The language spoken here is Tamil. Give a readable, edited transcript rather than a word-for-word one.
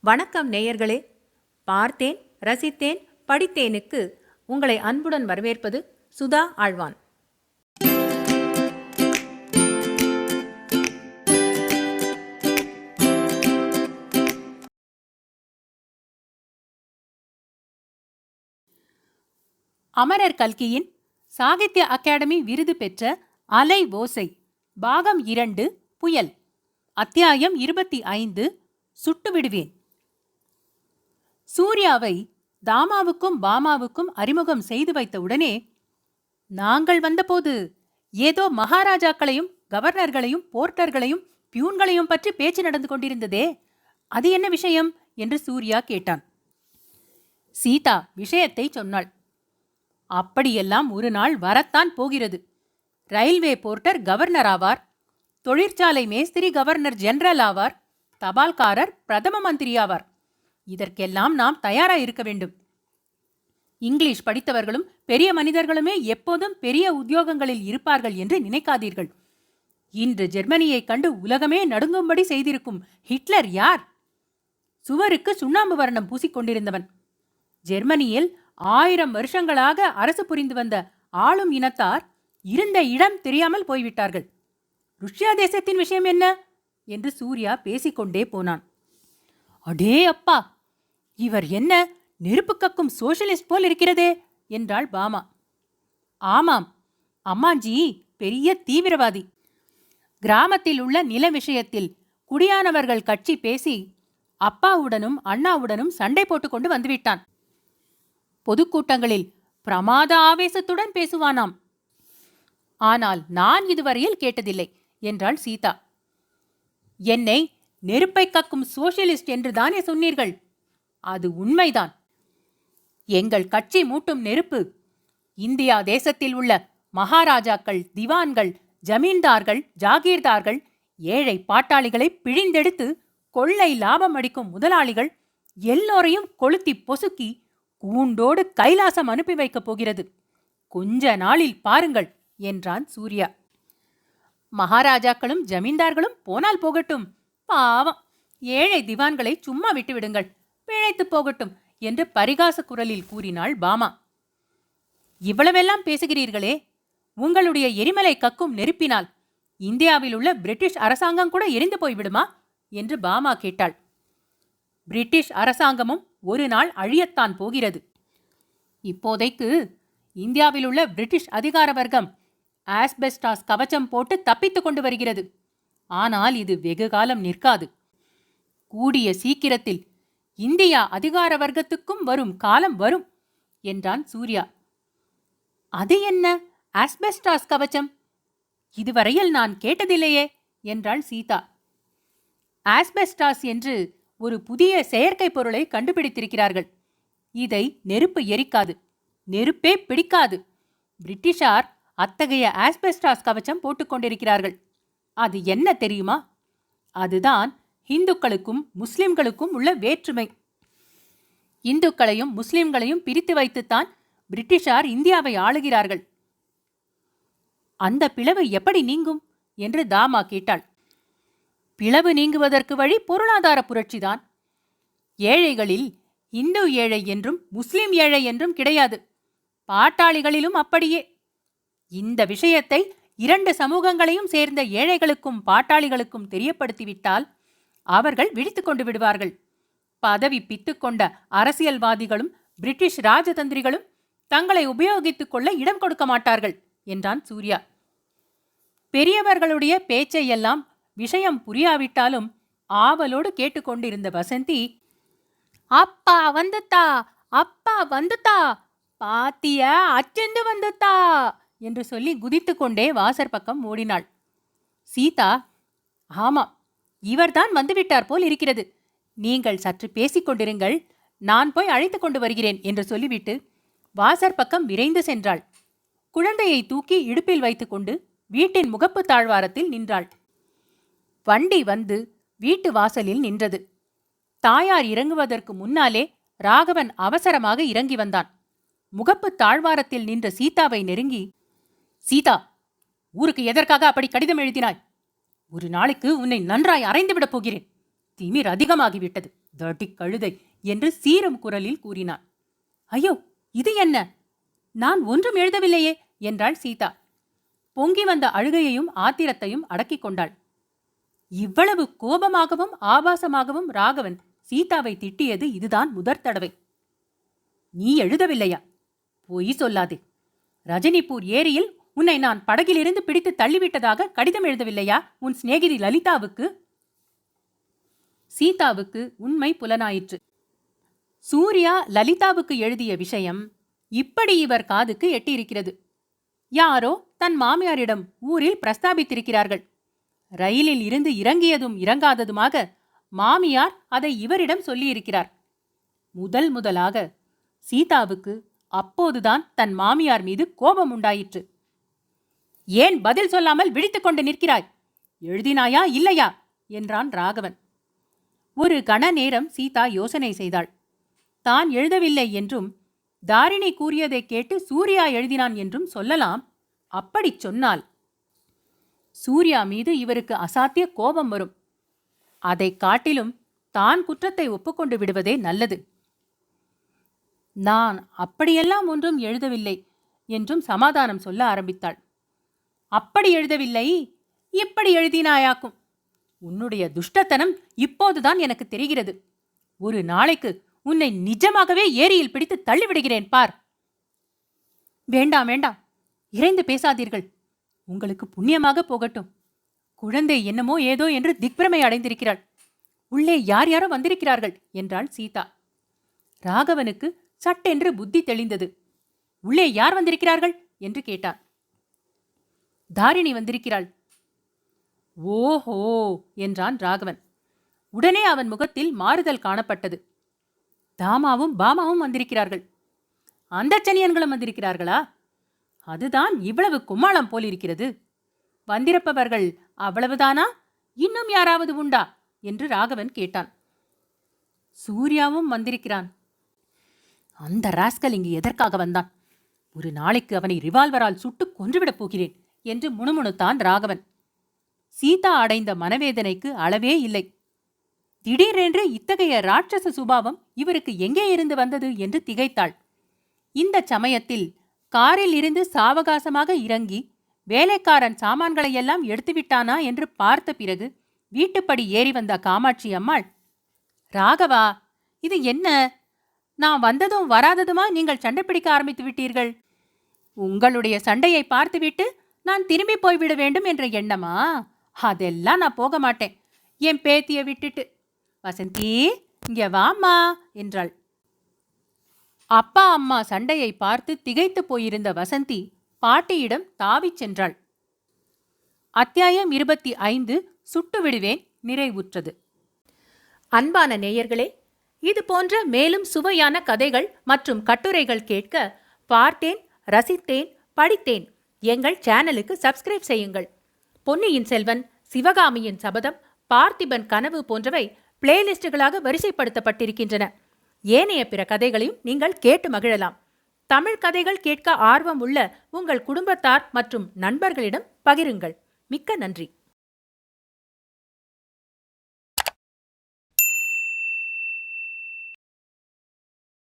வணக்கம் நேயர்களே. பார்த்தேன், ரசித்தேன், படித்தேனுக்கு உங்களை அன்புடன் வரவேற்பது சுதா ஆழ்வான். அமரர் கல்கியின் சாகித்ய அகாடமி விருது பெற்ற அலை ஓசை பாகம் 2 புயல் அத்தியாயம் 25 சுட்டுவிடுவேன். சூர்யாவை தாமாவுக்கும் பாமாவுக்கும் அறிமுகம் செய்து வைத்த உடனே, நாங்கள் வந்தபோது ஏதோ மகாராஜாக்களையும் கவர்னர்களையும் போர்ட்டர்களையும் பியூன்களையும் பற்றி பேச்சு நடந்து கொண்டிருந்ததே, அது என்ன விஷயம் என்று சூர்யா கேட்டான். சீதா விஷயத்தை சொன்னாள். அப்படியெல்லாம் ஒரு நாள் வரத்தான் போகிறது. ரயில்வே போர்ட்டர் கவர்னர் ஆவார், தொழிற்சாலை மேஸ்திரி கவர்னர் ஜெனரல் ஆவார், தபால்காரர் பிரதம மந்திரி ஆவார். இதற்கெல்லாம் நாம் தயாராயிருக்க வேண்டும். இங்கிலீஷ் படித்தவர்களும் பெரிய மனிதர்களுமே எப்போதும் பெரிய உத்தியோகங்களில் இருப்பார்கள் என்று நினைக்காதீர்கள். இன்று ஜெர்மனியை கண்டு உலகமே நடுங்கும்படி செய்திருக்கும் ஹிட்லர் யார்? சுவருக்கு சுண்ணாம்பு வர்ணம் பூசிக்கொண்டிருந்தவன். ஜெர்மனியில் 1000 வருஷங்களாக அரசு புரிந்து வந்த ஆளும் இனத்தார் இருந்த இடம் தெரியாமல் போய்விட்டார்கள். ருஷ்யா தேசத்தின் விஷயம் என்ன என்று சூர்யா பேசிக்கொண்டே போனான். அடே அப்பா, இவர் என்ன நெருப்பு கக்கும் சோஷலிஸ்ட் போல் இருக்கிறதே என்றாள் பாமா. ஆமாம், அம்மாஞ்சி பெரிய தீவிரவாதி. கிராமத்தில் உள்ள நில விஷயத்தில் குடியானவர்கள் கட்சி பேசி அப்பாவுடனும் அண்ணாவுடனும் சண்டை போட்டுக்கொண்டு வந்துவிட்டான். பொதுக்கூட்டங்களில் பிரமாத ஆவேசத்துடன் பேசுவானாம். ஆனால் நான் இதுவரையில் கேட்டதில்லை என்றாள் சீதா. என்னை நெருப்பை கக்கும் சோஷலிஸ்ட் என்று தானே சொன்னீர்கள்? அது உண்மைதான். எங்கள் கட்சி மூட்டும் நெருப்பு இந்தியா தேசத்தில் உள்ள மகாராஜாக்கள், திவான்கள், ஜமீன்தார்கள், ஜாகீர்தார்கள், ஏழை பாட்டாளிகளை பிழிந்தெடுத்து கொள்ளை லாபம் அடிக்கும் முதலாளிகள் எல்லோரையும் கொளுத்தி பொசுக்கி கூண்டோடு கைலாசம் அனுப்பி வைக்கப் போகிறது. கொஞ்ச நாளில் பாருங்கள் என்றான் சூர்யா. மகாராஜாக்களும் ஜமீன்தார்களும் போனால் போகட்டும், பாவம் ஏழை திவான்களை சும்மா விட்டுவிடுங்கள், பிழைத்து போகட்டும் என்று பரிகாச குரலில் கூறினாள் பாமா. இவ்வளவெல்லாம் பேசுகிறீர்களே, உங்களுடைய எரிமலை கக்கும் நெருப்பினால் இந்தியாவில் உள்ள பிரிட்டிஷ் அரசாங்கம் கூட எரிந்து போய்விடுமா என்று பாமா கேட்டாள். பிரிட்டிஷ் அரசாங்கமும் ஒரு நாள் அழியத்தான் போகிறது. இப்போதைக்கு இந்தியாவில் உள்ள பிரிட்டிஷ் அதிகார வர்க்கம் ஆஸ்பெஸ்டாஸ் கவச்சம் போட்டு தப்பித்துக் கொண்டு வருகிறது. ஆனால் இது வெகு காலம் நிற்காது. கூடிய சீக்கிரத்தில் இந்தியா அதிகார வர்க்கத்துக்கும் வரும் காலம் வரும் என்றான் சூர்யா. அது என்ன ஆஸ்பெஸ்டாஸ் கவச்சம்? இதுவரையில் நான் கேட்டதில்லையே என்றாள் சீதா. ஆஸ்பெஸ்டாஸ் என்று ஒரு புதிய செயற்கை பொருளை கண்டுபிடித்திருக்கிறார்கள். இதை நெருப்பு எரிக்காது, நெருப்பே பிடிக்காது. பிரிட்டிஷார் அத்தகைய ஆஸ்பெஸ்டாஸ் கவச்சம் போட்டுக்கொண்டிருக்கிறார்கள். அது என்ன தெரியுமா? அதுதான் இந்துக்களுக்கும் முஸ்லிம்களுக்கும் உள்ள வேற்றுமை. இந்துக்களையும் முஸ்லிம்களையும் பிரித்து வைத்துத்தான் பிரிட்டிஷார் இந்தியாவை ஆளுகிறார்கள். அந்த பிளவு எப்படி நீங்கும் என்று தாமா கேட்டாள். பிளவு நீங்குவதற்கு வழி பொருளாதார புரட்சிதான். ஏழைகளில் இந்து ஏழை என்றும் முஸ்லிம் ஏழை என்றும் கிடையாது. பாட்டாளிகளிலும் அப்படியே. இந்த விஷயத்தை 2 சமூகங்களையும் சேர்ந்த ஏழைகளுக்கும் பாட்டாளிகளுக்கும் தெரியப்படுத்திவிட்டால் அவர்கள் விழித்துக் கொண்டு விடுவார்கள். பதவி பித்துக்கொண்ட அரசியல்வாதிகளும் பிரிட்டிஷ் ராஜதந்திரிகளும் தங்களை உபயோகித்துக் கொள்ள இடம் கொடுக்க மாட்டார்கள் என்றான் சூர்யா. பெரியவர்களுடைய பேச்சையெல்லாம் விஷயம் புரியாவிட்டாலும் ஆவலோடு கேட்டுக்கொண்டிருந்த வசந்தி, அப்பா வந்துத்தா, அப்பா வந்துத்தா, பாத்திய அச்சந்து வந்துத்தா என்று சொல்லி குதித்து கொண்டே வாசற்பக்கம் ஓடினாள். சீதா, ஆமாம், இவர்தான் வந்துவிட்டார் போல் இருக்கிறது. நீங்கள் சற்று பேசிக்கொண்டிருங்கள், நான் போய் அழைத்து கொண்டு வருகிறேன் என்று சொல்லிவிட்டு வாசற்பக்கம் விரைந்து சென்றாள். குழந்தையை தூக்கி இடுப்பில் வைத்துக்கொண்டு வீட்டின் முகப்பு தாழ்வாரத்தில் நின்றாள். வண்டி வந்து வீட்டு வாசலில் நின்றது. தாயார் இறங்குவதற்கு முன்னாலே ராகவன் அவசரமாக இறங்கி வந்தான். முகப்பு தாழ்வாரத்தில் நின்ற சீதாவை நெருங்கி, சீதா, ஊருக்கு எதற்காக அப்படி கடிதம் எழுதினாய்? ஒரு நாளைக்கு உன்னை நன்றாய் அறைந்துவிடப் போகிறேன். திமிர் அதிகமாகிவிட்டது. "தடி கழுதை" என்று சீரும் குரலில் கூறினான். "ஐயோ, இது என்ன? நான் ஒன்றும் எழுதவில்லையே" என்றாள் சீதா. பொங்கி வந்த அழுகையையும் ஆத்திரத்தையும் அடக்கிக் கொண்டாள். இவ்வளவு கோபமாகவும் ஆபாசமாகவும் ராகவன் சீதாவை திட்டியது இதுதான் முதற் தடவை. "நீ எழுதவில்லையா? பொய் சொல்லாதே. ரஜினிபூர் ஏரியில் உன்னை நான் படகிலிருந்து பிடித்து தள்ளிவிட்டதாக கடிதம் எழுதவில்லையா உன் சிநேகிதி லலிதாவுக்கு?" சீதாவுக்கு உண்மை புலனாயிற்று. சூர்யா லலிதாவுக்கு எழுதிய விஷயம் இப்படி இவர் காதுக்கு எட்டியிருக்கிறது. யாரோ தன் மாமியாரிடம் ஊரில் பிரஸ்தாபித்திருக்கிறார்கள். ரயிலில் இருந்து இறங்கியதும் இறங்காததுமாக மாமியார் அதை இவரிடம் சொல்லியிருக்கிறார். முதலாக சீதாவுக்கு அப்போதுதான் தன் மாமியார் மீது கோபம் உண்டாயிற்று. "ஏன் பதில் சொல்லாமல் விழித்துக் கொண்டு நிற்கிறாய்? எழுதினாயா இல்லையா?" என்றான் ராகவன். ஒரு கண நேரம் சீதா யோசனை செய்தாள். தான் எழுதவில்லை என்றும் தாரிணி கூறியதை கேட்டு சூர்யா எழுதினான் என்றும் சொல்லலாம். அப்படிச் சொன்னால் சூர்யா மீது இவருக்கு அசாத்திய கோபம் வரும். அதைக் காட்டிலும் தான் குற்றத்தை ஒப்புக்கொண்டு விடுவதே நல்லது. "நான் அப்படியெல்லாம் ஒன்றும் எழுதவில்லை" என்றும் சமாதானம் சொல்ல ஆரம்பித்தாள். "அப்படி எழுதவில்லை, இப்படி எழுதினாயாக்கும். உன்னுடைய துஷ்டத்தனம் இப்போதுதான் எனக்கு தெரிகிறது. ஒரு நாளைக்கு உன்னை நிஜமாகவே ஏரியில் பிடித்து தள்ளிவிடுகிறேன் பார்." "வேண்டாம் வேண்டாம், இறைந்து பேசாதீர்கள். உங்களுக்கு புண்ணியமாக போகட்டும். குழந்தை என்னமோ ஏதோ என்று திக்பிரமை அடைந்திருக்கிறாள். உள்ளே யார் யாரோ வந்திருக்கிறார்கள்" என்றாள் சீதா. ராகவனுக்கு சட்டென்று புத்தி தெளிந்தது. "உள்ளே யார் வந்திருக்கிறார்கள்?" என்று கேட்டான். "தாரிணி வந்திருக்கிறாள்." "ஓஹோ" என்றான் ராகவன். உடனே அவன் முகத்தில் மாறுதல் காணப்பட்டது. "தாமாவும் பாமாவும் வந்திருக்கிறார்கள்." "அந்த சனியன்களும் வந்திருக்கிறார்களா? அதுதான் இவ்வளவு கும்மாளம் போலிருக்கிறது. வந்திருப்பவர்கள் அவ்வளவுதானா? இன்னும் யாராவது உண்டா?" என்று ராகவன் கேட்டான். "சூர்யாவும் வந்திருக்கிறான்." "அந்த ராஸ்கல் இங்கு எதற்காக வந்தான்? ஒரு நாளைக்கு அவனை ரிவால்வரால் சுட்டு கொன்றுவிடப் போகிறேன்" என்று முணுமுணுத்தான் ராகவன். சீதா அடைந்த மனவேதனைக்கு அளவே இல்லை. திடீரென்று இத்தகைய ராட்சச சுபாவம் இவருக்கு எங்கே இருந்து வந்தது என்று திகைத்தாள். இந்த சமயத்தில் காரில் இருந்து சாவகாசமாக இறங்கி வேலைக்காரன் சாமான்களையெல்லாம் எடுத்துவிட்டானா என்று பார்த்த பிறகு வீட்டுப்படி ஏறி வந்த காமாட்சி அம்மாள், "ராகவா, இது என்ன? நான் வந்ததும் வராததுமா நீங்கள் சண்டை பிடிக்க ஆரம்பித்து விட்டீர்கள்? உங்களுடைய சண்டையை பார்த்துவிட்டு நான் திரும்பி போய்விட வேண்டும் என்ற எண்ணமா? அதெல்லாம் நான் போக மாட்டேன், என் பேத்தியை விட்டுட்டு. வசந்தி, இங்க வாம்மா" என்றாள். அப்பா அம்மா சண்டையை பார்த்து திகைத்து போயிருந்த வசந்தி பாட்டியிடம் தாவிச் சென்றாள். அத்தியாயம் 25 சுட்டு விடுவேன் நிறைவுற்றது. அன்பான நேயர்களே, இது போன்ற மேலும் சுவையான கதைகள் மற்றும் கட்டுரைகள் கேட்க பார்த்தேன், ரசித்தேன், படித்தேன் எங்கள் சேனலுக்கு சப்ஸ்கிரைப் செய்யுங்கள். பொன்னியின் செல்வன், சிவகாமியின் சபதம், பார்த்திபன் கனவு போன்றவை பிளேலிஸ்டுகளாக வரிசைப்படுத்தப்பட்டிருக்கின்றன. ஏனைய பிற கதைகளையும் நீங்கள் கேட்டு மகிழலாம். தமிழ் கதைகள் கேட்க ஆர்வம் உள்ள உங்கள் குடும்பத்தார் மற்றும் நண்பர்களிடம் பகிருங்கள். மிக்க நன்றி.